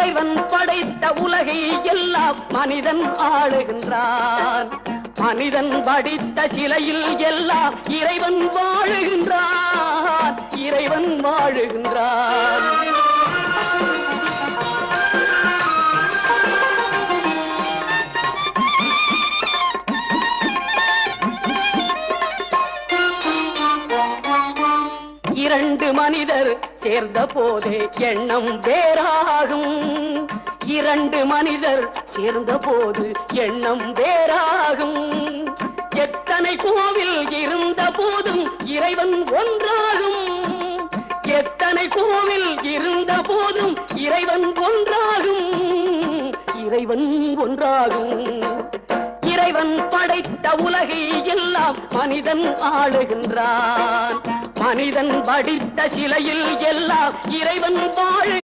இறைவன் படைத்த உலகை எல்லாம் மனிதன் ஆளுகின்றான். மனிதன் படித்த சிலையில் எல்லாம் இறைவன் வாழுகின்றான். இறைவன் வாழுகின்றான். இரண்டு மனிதர் சேர்ந்த போதே எண்ணம் வேறாகும். இரண்டு மனிதர் சேர்ந்த போது எண்ணம் வேறாகும். எத்தனை கோவில் இருந்த போதும் இறைவன் ஒன்றாகும். எத்தனை கோவில் இருந்த போதும் இறைவன் ஒன்றாகும். இறைவன் ஒன்றாகும். இறைவன் படைத்த உலகை எல்லாம் மனிதன் ஆளுகின்றான். மனிதன் படித்த சிலையில் எல்லாம் இறைவன் வாழ